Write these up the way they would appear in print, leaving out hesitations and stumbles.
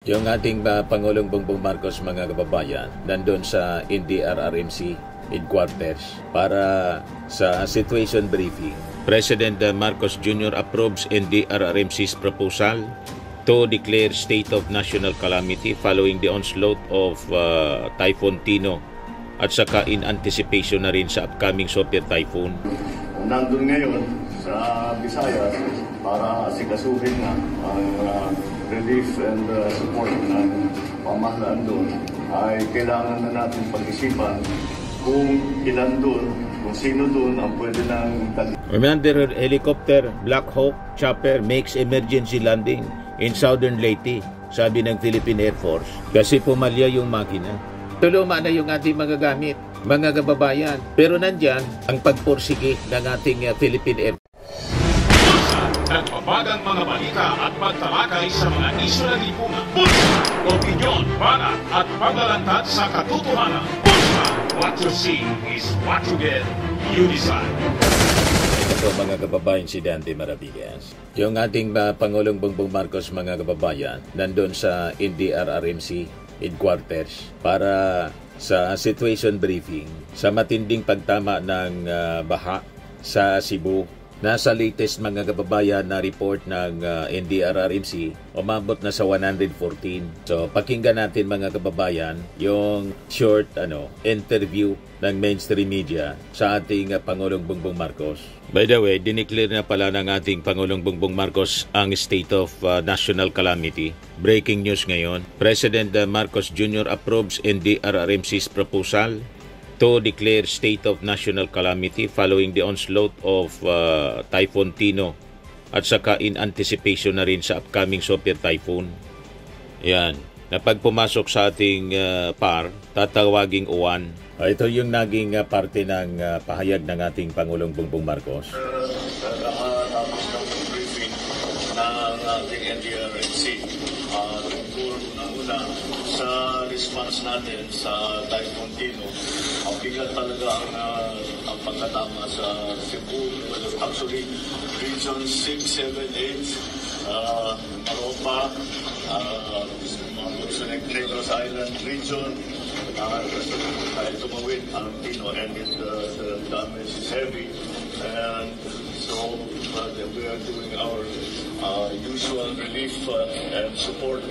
Yung ating Pangulong Bongbong Marcos, mga kababayan, nandun sa NDRRMC headquarters para sa situation briefing. President Marcos Jr. approves NDRRMC's proposal to declare state of national calamity following the onslaught of Typhoon Tino at saka in anticipation na rin sa upcoming Super Typhoon. Nandun ngayon sa Visayas para asikasuhin nga ang relief and support ng pamahalaan doon, ay kailangan na natin pag-isipan kung ilan doon, kung sino doon ang pwede nang Commander Helicopter Black Hawk Chopper makes emergency landing in southern Leyte, sabi ng Philippine Air Force, kasi pumalya yung makina. Tuluma na yung ating mga gamit, mga kababayan, pero nandyan ang pagpursige ng ating Philippine Air Force. Nagbabagang mga balita at pagtalakay sa mga isyu na lipungan. Pulsa, opinyon, banat at paglalantad sa katotohanan. Pulsa, what you see is what you get. You decide. Ito mga kababayan, si Dante Maravillas. Yung ating Pangulong Bongbong Marcos, mga kababayan, nandun sa NDRRMC headquarters para sa situation briefing sa matinding pagtama ng baha sa Cebu. Nasa latest mga kababayan na report ng NDRRMC, umabot na sa 114. So pakinggan natin mga kababayan yung short interview ng mainstream media sa ating Pangulong Bongbong Marcos. By the way, dineclare na pala ng ating Pangulong Bongbong Marcos ang state of national calamity. Breaking news ngayon, President Marcos Jr. approves NDRRMC's proposal to declare state of national calamity following the onslaught of Typhoon Tino at saka in anticipation na rin sa upcoming Super Typhoon. Yan. Na pag pumasok sa ating PAR, tatawaging uwan. Ito yung naging parte ng pahayag ng ating Pangulong Bongbong Marcos. Tapos ng briefing ng ating NDRRMC tungkol una sa response natin sa Typhoon Tino. Ang bigat talaga ang pagkatama sa Cebu, actually Region 6, 7, 8, Maropa, sa Negros Island region, dahil tumawid ang Tino and the damage is heavy. And so we are doing our usual relief and support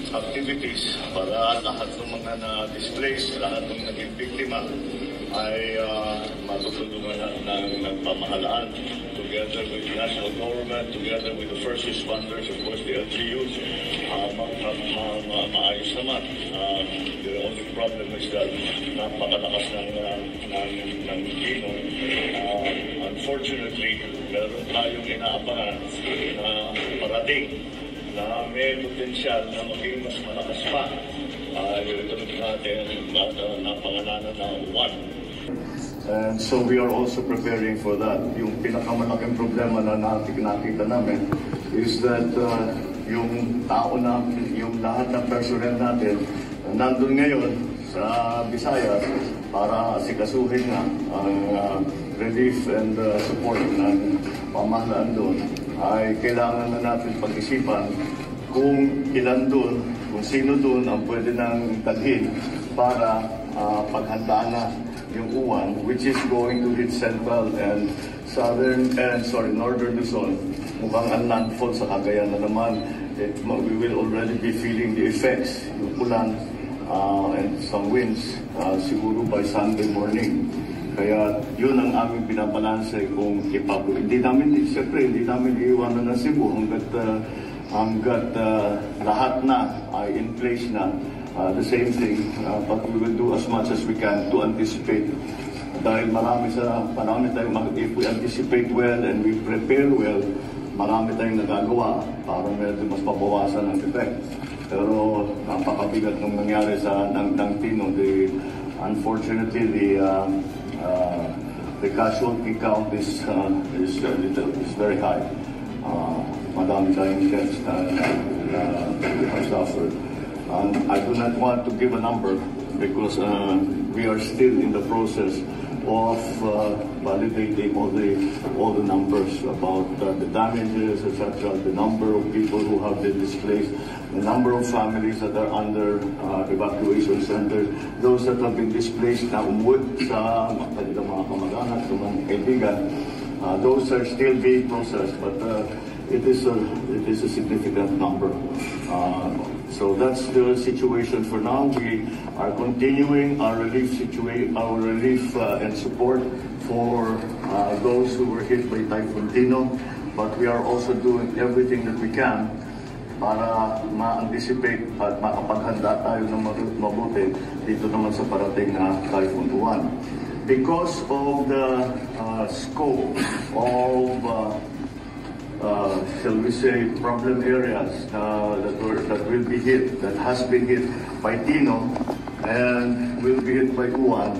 activities para lahat ng mga na-displaced, lahat ng naging biktima ay matutulungan ng pamahalaan together with the national government, together with the first responders, of course the LGUs, maayos naman. The only problem is that napakalakas ng Tino. Unfortunately, meron tayong inaabangan na parating na may potensyal na maging mas malakas pa. Ito natin napangalanan na uwan. And so we are also preparing for that. Yung pinakamalaking problema na nakita namin is that yung tao namin, yung lahat ng personnel natin, nandun ngayon sa Visayas para asikasuhin nga ang relief and support ng pamahalaan doon, ay kailangan na natin pag-isipan kung ilan doon, kung sino doon ang pwede nang dalhin para paghandaan na yung uwan, which is going to hit central and northern Luzon. Mukhang ang landfall sa Cagayan na naman. We will already be feeling the effects, yung ulan and some winds, siguro by Sunday morning. Kaya yun ang aming binabalanse kung hindi namin iiwanan ng Cebu hanggat lahat na ay in place na. The same thing, but we will do as much as we can to anticipate. Dahil marami tayong, if we anticipate well and we prepare well, marami tayong nagagawa para medyo mas pabawasan ang effect. Pero napakabigat ng nangyari ng Tino. Unfortunately, the casualty count is very high. Madami tayong deaths na suffered. I do not want to give a number because we are still in the process of validating all the numbers about the damages, etc., the number of people who have been displaced. the number of families that are under evacuation centers, those that have been displaced na umuwi sa kanilang mga kamag-anak, sa mga kaibigan, those are still being processed, but it is a significant number. So that's the situation for now. We are continuing our relief and support for those who were hit by Typhoon Tino, but we are also doing everything that we can para ma-anticipate at makapaghanda tayo ng mabuti dito naman sa parating na Typhoon Uwan. Because of the scope of shall we say, problem areas that will be hit, that has been hit by Tino and will be hit by Uwan.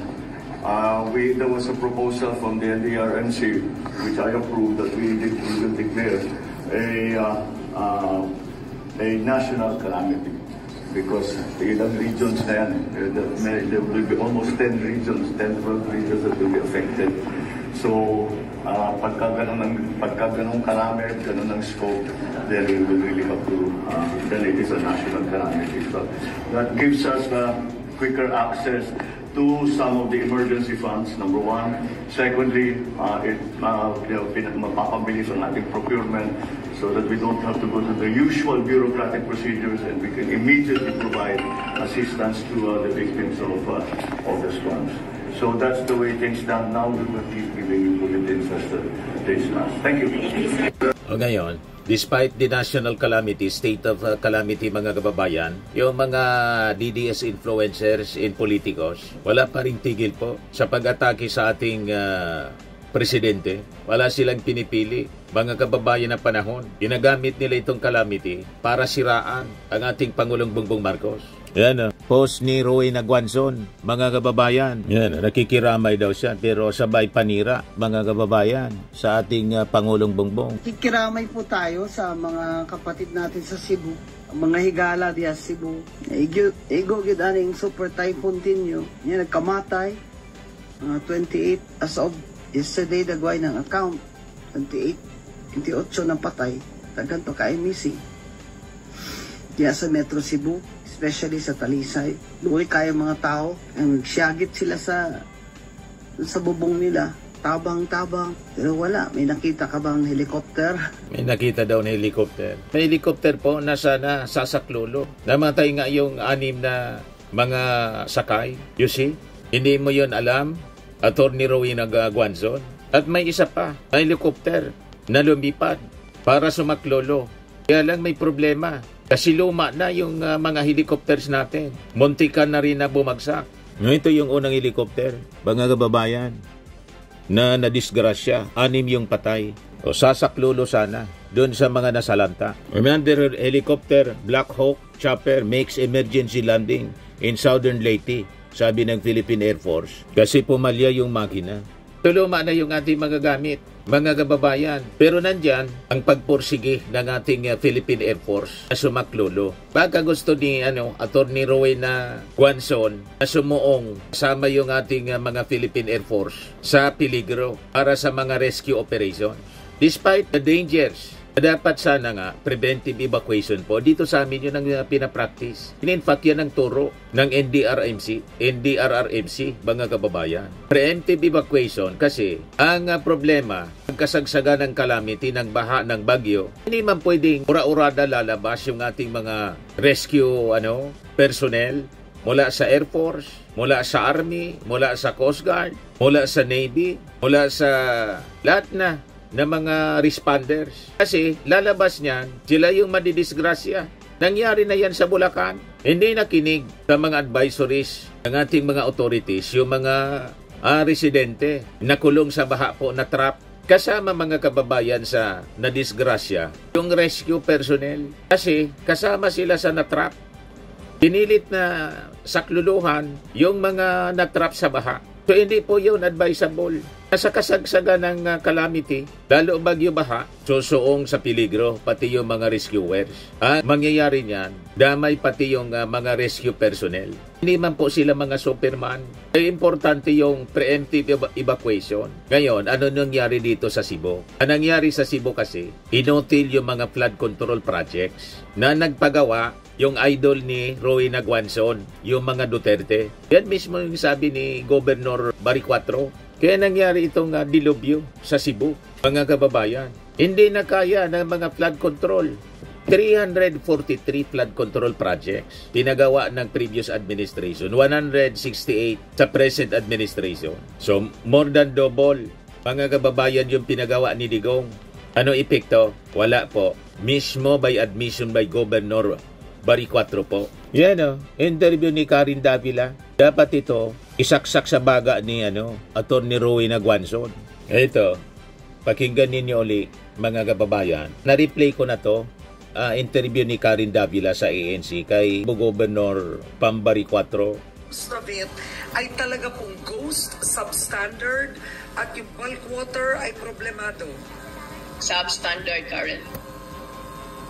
There was a proposal from the NDRMC, which I approved, that we will declare a national calamity. Because ilang regions na yan, there will be almost 10 regions, 10, 12 regions that will be affected. So, pagka ganun karami, ganun ang scope, then we will really have to, then it is a national calamity. So, that gives us quicker access to some of the emergency funds, number one. Secondly, mapapabilis ang ating procurement so that we don't have to go to the usual bureaucratic procedures and we can immediately provide assistance to the victims of the storms. So that's the way things stand now. We will keep giving you bulletins as the days pass. Thank you. O ngayon, despite the national calamity, state of calamity mga kababayan, yung mga DDS influencers and politikos, wala pa ring tigil po sa pag-atake sa ating presidente. Wala silang pinipili. Mga kababayan na panahon, ginagamit nila itong calamity para siraan ang ating Pangulong Bongbong Marcos. Yan, post ni Rowena Guanzon, mga kababayan. Yan, nakikiramay daw siya, pero sabay panira, mga kababayan, sa ating Pangulong Bongbong. Kikiramay po tayo sa mga kapatid natin sa Cebu, mga higala diya sa Cebu. Igo gid aning Super Typhoon Tino, yan nagkamatay, 28 as of yesterday, dagway ng account, 28 ng patay, tagan to kay missing. Diya sa Metro Cebu, especially sa Talisay, luwi kaya mga tao, ang siyagit sila sa bubong nila, tabang-tabang, pero wala. May nakita ka bang helicopter? May nakita daw na helicopter. May helicopter po na sana sasaklolo. Namatay nga yung 6 na mga sakay. You see? Hindi mo yon alam, Attorney Rowena Guanzon. At may isa pa, may helicopter na lumipad para sumaklolo. Kaya lang may problema. Kasi luma na yung mga helicopters natin. Muntikan na rin na bumagsak. Ito yung unang helicopter, mga kababayan, na nadisgrasya. 6 yung patay. O sasaklolo sana doon sa mga nasalanta. Commander helicopter Black Hawk chopper makes emergency landing in southern Leyte, sabi ng Philippine Air Force. Kasi pumalya yung makina. Luma na yung ating mga gamit, mga kababayan. Pero nandyan ang pagpursige ng ating Philippine Air Force na sumaklolo. Baka gusto ni Attorney Rowena Guanzon na sumuong kasama yung ating mga Philippine Air Force sa peligro para sa mga rescue operations. Despite the dangers, dapat sana nga preventive evacuation po. Dito sa amin yun ang pinapractice. In fact, yan ang turo ng NDRRMC, mga kababayan. Preemptive evacuation kasi ang problema, ang kasagsagan ng calamity, ng baha, ng bagyo, hindi man pwedeng ura-urada lalabas yung ating mga rescue personnel mula sa Air Force, mula sa Army, mula sa Coast Guard, mula sa Navy, mula sa lahat na mga responders. Kasi lalabas niyan, sila yung madidisgrasya. Nangyari na yan sa Bulacan. Hindi nakinig sa mga advisories ng ating mga authorities, yung mga residente nakulong sa baha po, na trap. Kasama mga kababayan sa nadisgrasya, yung rescue personnel. Kasi kasama sila sa natrap. Pinilit na sakluluhan yung mga natrap sa baha. So hindi po yun advisable. Sa kasagsagan ng calamity, lalo bagyo baha, susuong sa peligro, pati yung mga rescuers. Mangyayari niyan, damay pati yung mga rescue personnel. Hindi man po sila mga Superman. Importante yung preemptive evacuation. Ngayon, ano nangyari dito sa Cebu? Ang nangyari sa Cebu kasi, inutil yung mga flood control projects na nagpagawa yung idol ni Roy Naguanzon, yung mga Duterte. Yan mismo yung sabi ni Governor Baricuatro. Kaya nangyari itong dilubyo sa Cebu, mga kababayan. Hindi na kaya ng mga flood control. 343 flood control projects pinagawa ng previous administration, 168 sa present administration. So, more than double, mga kababayan, yung pinagawa ni Digong. Ano epekto? Wala po. Mismo by admission by Governor Baricuatro po. Yan interview ni Karen Davila. Dapat ito isaksak sa baga ni Attorney Roy Naguanzon. Ito, pakinggan ninyo uli, mga kababayan. Na-replay ko na to, interview ni Karen Davila sa ANC kay Governor Baricuatro. Most of it ay talaga pong ghost, substandard, at yung bulk water ay problemado. Substandard, Karen.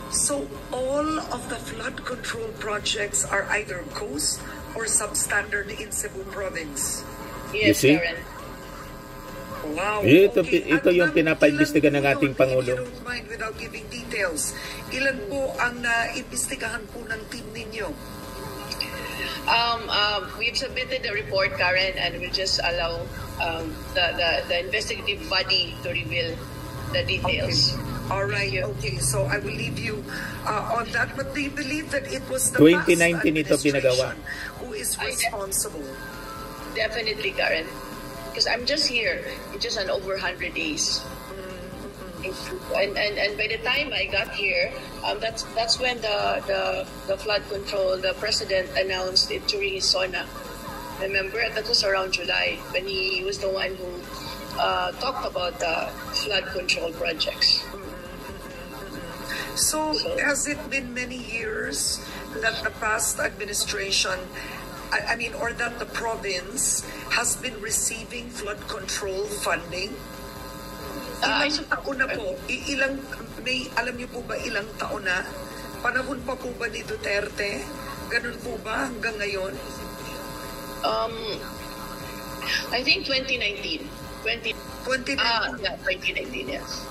So all of the flood control projects are either ghost or substandard in Cebu province. Yes, Karen. Wow. Ito yung pinapaimbestigan ng ating Pangulo. If you don't mind, without giving details, ilan po ang naimbestigahan po ng team ninyo? We've submitted the report, Karen, and we'll just allow the investigative body to reveal the details. Okay. All right, okay. So I will leave you on that. But do you believe that it was the 2019 past ito pinagawa. who is responsible? Definitely, Karen. Because I'm just here. It's just over 100 days. And by the time I got here, that's when the flood control, the president announced it during his SONA. Remember, that was around July when he was the one who talked about the flood control projects. So has it been many years that the past administration, or that the province has been receiving flood control funding? Ilang taon na po? Alam niyo po ba ilang taon na? Panahon pa po ba ni Duterte? Ganun po ba hanggang ngayon? I think 2019. 2019, yes.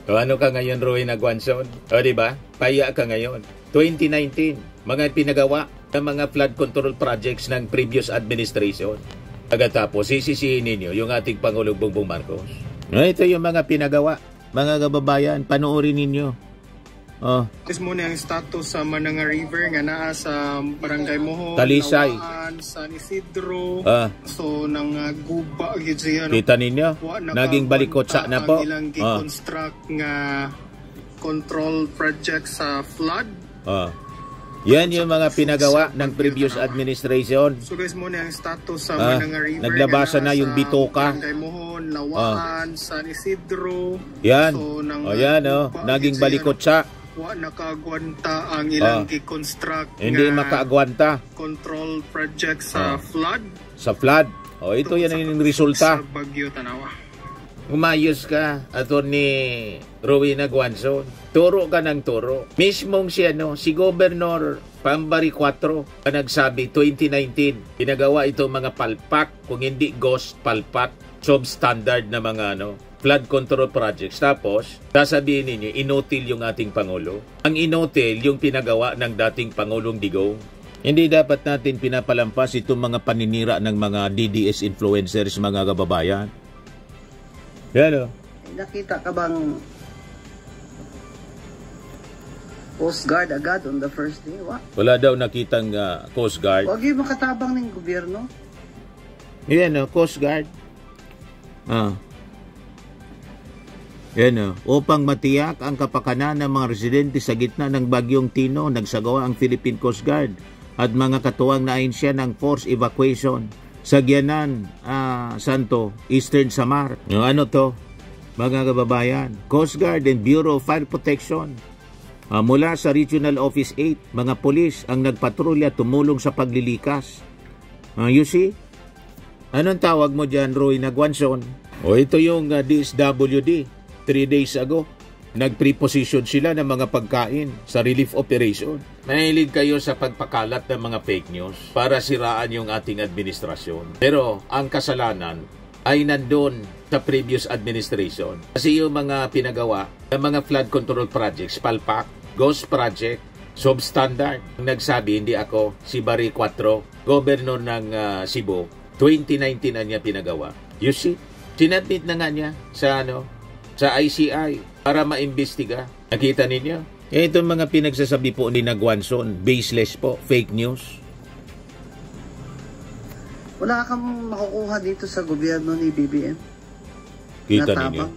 Ano ka ngayon, Roy Naguanzon? Diba? Paya ka ngayon. 2019, mga pinagawa ng mga flood control projects ng previous administration. Pagkatapos, sisisihin ninyo yung ating Pangulong Bongbong Marcos. Ito yung mga pinagawa. Mga kababayan, panoorin ninyo. Is mo na ang status sa Mananga River nga naa sa Barangay Mohon, Talisay, Lawaan, San Isidro. So nang guba gyud siya. Kita ninyo, naging balikotsa na po. Ilang gi-construct nga control project sa flood. Yan yung mga pinagawa ng previous administration. So guys, mo na ang status sa Mananga River. Naglabasa na yung bitoka. Barangay Mohon, Lawaan, San Isidro. Yan. So, naging balikotsa. Nakagwanta ang ilang gi-construct. Hindi makaagwanta. Control project sa flood. Sa flood. Ito yan yung resulta. Sa Bagyo Tanawa. Umayos ka, Attorney Roy Naguanzon. Turo ka ng turo. Mismong si Governor Baricuatro ang nagsabi 2019, pinagawa ito mga palpak, kung hindi ghost, palpak, substandard na mga flood control projects. Tapos, sasabihin ninyo, inotil yung ating Pangulo. Ang inotil yung pinagawa ng dating Pangulong Digong. Hindi dapat natin pinapalampas itong mga paninira ng mga DDS influencers, mga kababayan. Yan Nakita ka bang Coast Guard agad on the first day? Wala daw nakitang Coast Guard. Huwag yung makatabang ng gobyerno. Yan Coast Guard. Yan upang matiyak ang kapakanan ng mga residente sa gitna ng Bagyong Tino, nagsagawa ang Philippine Coast Guard at mga katuwang na ahensya ng force evacuation sa Gianan, Santo, Eastern Samar. Ano to, mga kababayan? Coast Guard and Bureau of Fire Protection. Mula sa Regional Office 8, mga polis ang nagpatrolya tumulong sa paglilikas. You see? Anong tawag mo dyan, Roy Naguanzon? O ito yung DSWD, 3 days ago. Nag-preposition sila ng mga pagkain sa relief operation. Mahilig kayo sa pagpakalat ng mga fake news para siraan yung ating administrasyon. Pero ang kasalanan ay nandun sa previous administration. Kasi yung mga pinagawa ng mga flood control projects, Palpak, Ghost Project, Substandard. Nagsabi, hindi ako, si Barry Cuatro, governor ng Cebu, 2019 na niya pinagawa. You see, sinadmit na nga niya sa ICI para maimbestiga. Nakita ninyo? Itong mga pinagsasabi po ni Nagwanson, baseless po, fake news. Wala kang makukuha dito sa gobyerno ni BBM. Kita ninyo?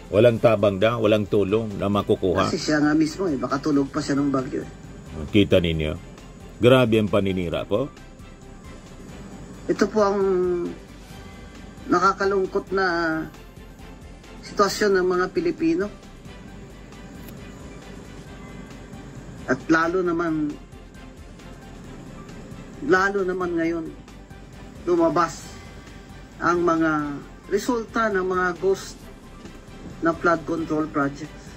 Walang tabang daw, walang tulong na makukuha. Kasi siya nga mismo baka tulog pa siya ng bagyo. Kita ninyo? Grabe ang paninira po. Ito po ang nakakalungkot na sitwasyon ng mga Pilipino. At lalo naman ngayon lumabas ang mga resulta ng mga ghost na flood control projects.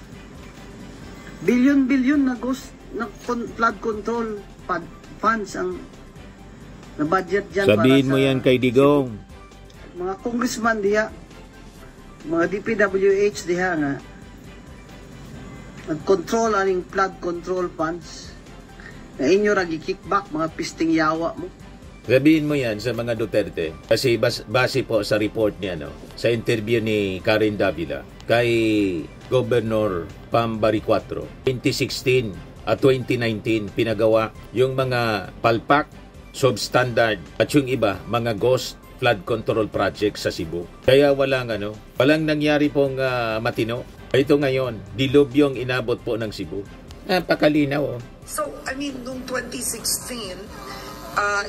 Bilyon-bilyon na ghost na flood control funds ang na budget dyan. Sabihin mo yan kay Digong. Mga congressman diha, mga DPWH diha nga nag-control aning flood control funds na inyo ragi kickback mga pisting yawa mo. Sabihin mo yan sa mga Duterte kasi base po sa report niya sa interview ni Karen Davila kay Governor Pam Barry Cuatro 2016 at 2019 pinagawa yung mga Palpak, Substandard at yung iba mga ghost flood control project sa Cebu. Kaya walang nangyari pong matino. Ito ngayon, dilubyong inabot po ng Cebu. Pakalinaw. So, I mean, noong 2016,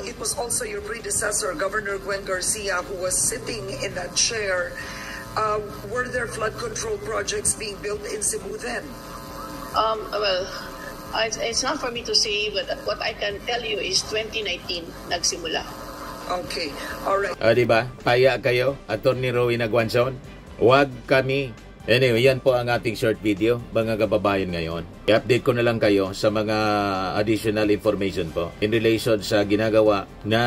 it was also your predecessor, Governor Gwen Garcia, who was sitting in that chair. Were there flood control projects being built in Cebu then? Well, it's not for me to say, but what I can tell you is 2019 nagsimula. Okay, all right. Diba? Paya kayo, Attorney Rowena Nagwanson. Huwag kami. Anyway, yan po ang ating short video, mga kababayan ngayon. I-update ko na lang kayo sa mga additional information po in relation sa ginagawa na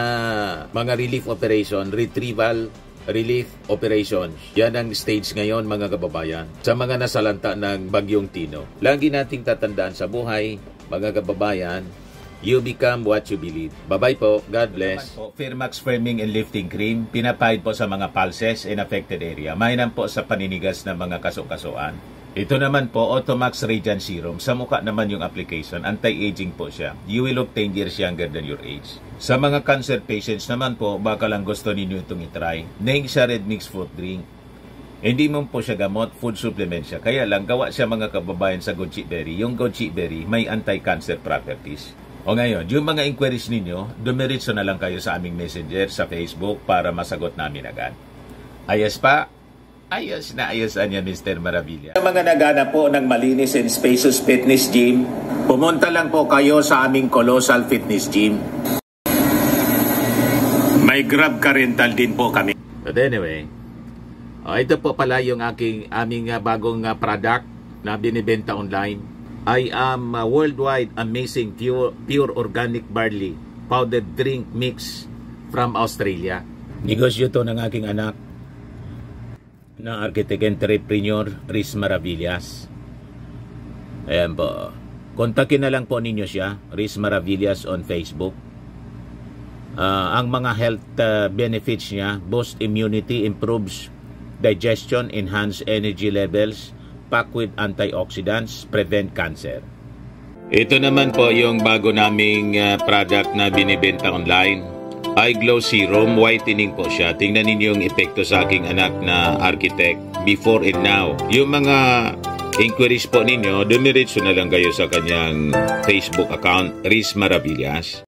mga relief operation, retrieval relief operations. Yan ang stage ngayon, mga kababayan, sa mga nasalanta ng Bagyong Tino. Lagi nating tatandaan sa buhay, mga kababayan, you become what you believe. Bye-bye po. God bless. Firmax Firming and Lifting Cream, pinapahid po sa mga pulses in affected area. Mainam po sa paninigas ng mga kaso-kasuan. Ito naman po, Automax Radiant Serum. Sa mukha naman yung application. Anti-aging po siya. You will look 10 years younger than your age. Sa mga cancer patients naman po, baka lang gusto ninyo itong itry. Neng siya Red Mix Fruit Drink. Hindi mo po siya gamot, food supplement siya. Kaya lang, gawa siya mga kababayan sa goji berry. Yung goji berry may anti-cancer properties. O ngayon, yung mga inquiries ninyo, dumiritso na lang kayo sa aming messenger sa Facebook para masagot namin agad. Ayos pa? Ayos na ayosan niya, Mr. Maravilla. Sa mga nagana po ng malinis and spacious fitness gym, pumunta lang po kayo sa aming Colossal Fitness Gym. May Grab car rental din po kami. But anyway, ito po pala yung aming bagong product na binibenta online. I am worldwide amazing pure organic barley powdered drink mix from Australia. Negosyo to ng aking anak na architect entrepreneur Riz Maravillas. Ayan po. Kontakin na lang po ninyo siya, Riz Maravillas on Facebook. Ang mga health benefits niya, boost immunity, improves digestion, enhance energy levels, packed with antioxidants, prevent cancer. Ito naman po yung bago naming product na binibenta online. Eye Glow Serum, whitening po siya. Tingnan ninyo yung epekto sa aking anak na architect before and now. Yung mga inquiries po ninyo, dumiretso na lang kayo sa kanyang Facebook account, Riz Maravillas.